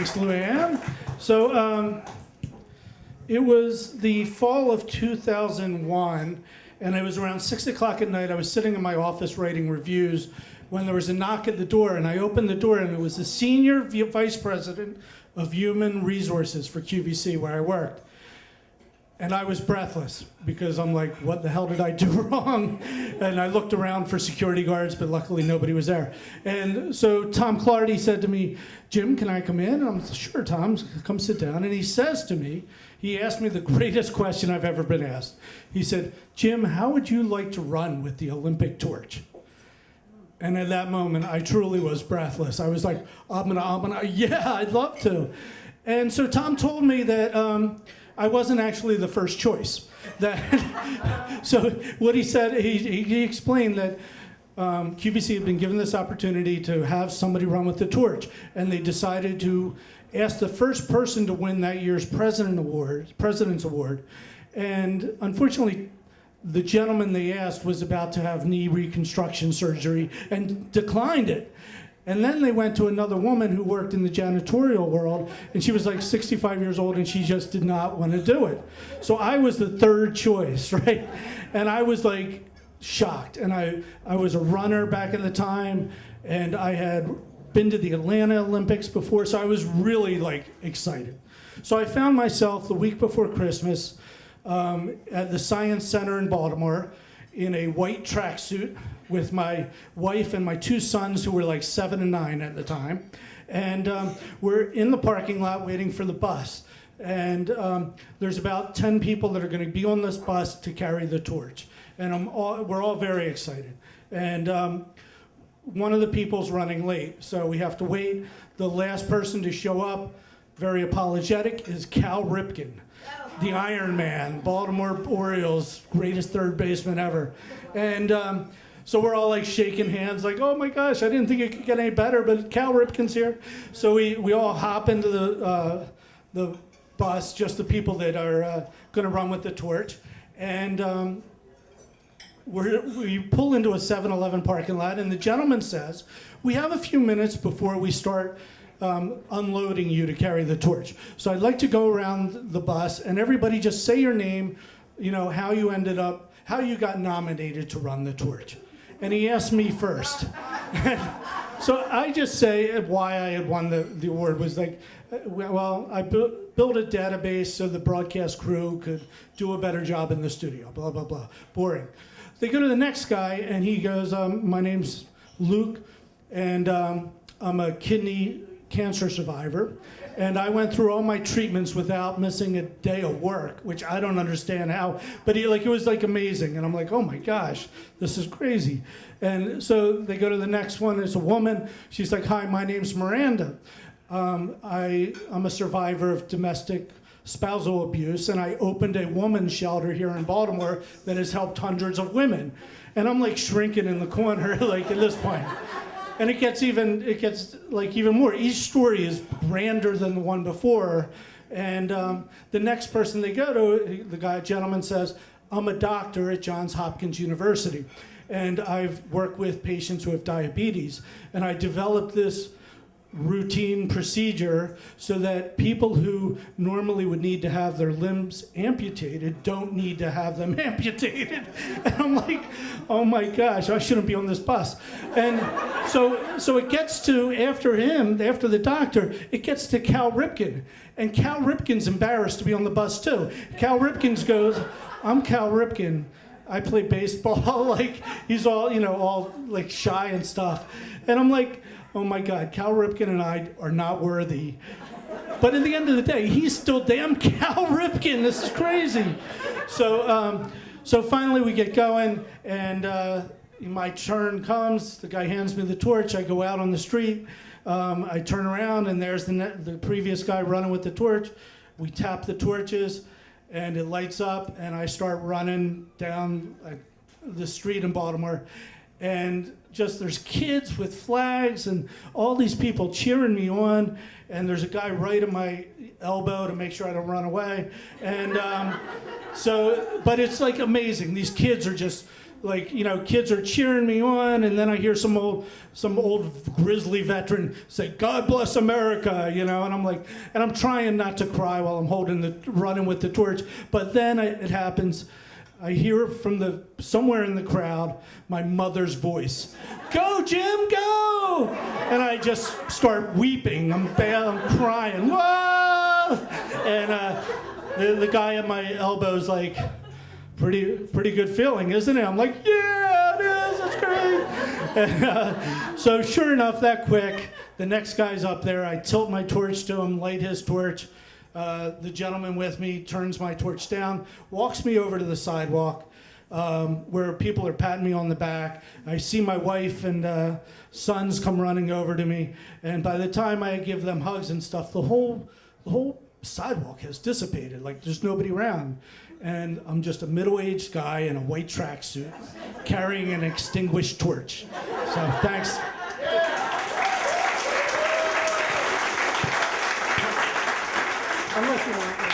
Thanks, Luann. So it was the fall of 2001, and it was around 6 o'clock at night. I was sitting in my office writing reviews when there was a knock at the door, and I opened the door, and it was the senior vice president of human resources for QVC, where I worked. And I was breathless because I'm like, what the hell did I do wrong? And I looked around for security guards, but luckily nobody was there. And so Tom Clardy said to me, Jim, can I come in? And I'm sure, Tom, come sit down. And he says to me, he asked me the greatest question I've ever been asked. He said, Jim, how would you like to run with the Olympic torch? And at that moment, I truly was breathless. I was like, yeah, I'd love to. And so Tom told me that I wasn't actually the first choice. So what he said, he explained that QVC had been given this opportunity to have somebody run with the torch, and they decided to ask the first person to win that year's President's Award. And unfortunately, the gentleman they asked was about to have knee reconstruction surgery and declined it. And then they went to another woman who worked in the janitorial world, and she was like 65 years old, and she just did not want to do it. So I was the third choice, right? And I was like shocked. And I was a runner back at the time, and I had been to the Atlanta Olympics before, so I was really like excited. So I found myself the week before Christmas at the Science Center in Baltimore in a white tracksuit with my wife and my two sons, who were like 7 and 9 at the time. And we're in the parking lot waiting for the bus. And there's about 10 people that are going to be on this bus to carry the torch. And we're all very excited. And one of the people's running late, so we have to wait. The last person to show up, very apologetic, is Cal Ripken, the Iron Man, Baltimore Orioles' greatest third baseman ever. And so we're all like shaking hands, like, oh my gosh, I didn't think it could get any better, but Cal Ripken's here. So we all hop into the bus, just the people that are going to run with the torch. And we pull into a 7-Eleven parking lot, and the gentleman says, we have a few minutes before we start unloading you to carry the torch. So I'd like to go around the bus, and everybody just say your name, you know, how you ended up, how you got nominated to run the torch. And he asked me first. So I just say why I had won the award was like, well, I built a database so the broadcast crew could do a better job in the studio, blah, blah, blah. Boring. They go to the next guy, and he goes, my name's Luke, and I'm a kidney cancer survivor, and I went through all my treatments without missing a day of work, which I don't understand how, but it was like amazing. And I'm like, oh my gosh, this is crazy. And so they go to the next one. It's a woman. She's like, hi, my name's Miranda. I'm a survivor of domestic spousal abuse, and I opened a woman's shelter here in Baltimore that has helped hundreds of women. And I'm like shrinking in the corner, like at this point. And it gets even more. Each story is grander than the one before. And the next person they go to, the gentleman says, I'm a doctor at Johns Hopkins University. And I've worked with patients who have diabetes. And I developed this routine procedure so that people who normally would need to have their limbs amputated don't need to have them amputated. And I'm like, oh my gosh, I shouldn't be on this bus. And so it gets to, after the doctor, it gets to Cal Ripken. And Cal Ripken's embarrassed to be on the bus too. Cal Ripken goes, I'm Cal Ripken. I play baseball. Like, he's all like shy and stuff. And I'm like, oh my God, Cal Ripken and I are not worthy. But at the end of the day, he's still damn Cal Ripken. This is crazy. So finally we get going, and my turn comes. The guy hands me the torch. I go out on the street. I turn around, and there's the previous guy running with the torch. We tap the torches, and it lights up, and I start running down the street in Baltimore. And just there's kids with flags and all these people cheering me on, and there's a guy right at my elbow to make sure I don't run away. And but it's like amazing. These kids are just like, you know, kids are cheering me on, and then I hear some old grizzly veteran say, "God bless America," you know, and I'm like, and I'm trying not to cry while I'm running with the torch, but then it happens. I hear from somewhere in the crowd my mother's voice, "Go, Jim, go!" And I just start weeping. I'm crying. Whoa! And the guy at my elbow's like, pretty good feeling, isn't it? I'm like, yeah, it is. It's great. And, so sure enough, that quick, the next guy's up there. I tilt my torch to him, light his torch. The gentleman with me turns my torch down, walks me over to the sidewalk where people are patting me on the back. I see my wife and sons come running over to me, and by the time I give them hugs and stuff, the whole sidewalk has dissipated. Like there's nobody around, and I'm just a middle-aged guy in a white tracksuit carrying an extinguished torch. So thanks. I'm looking at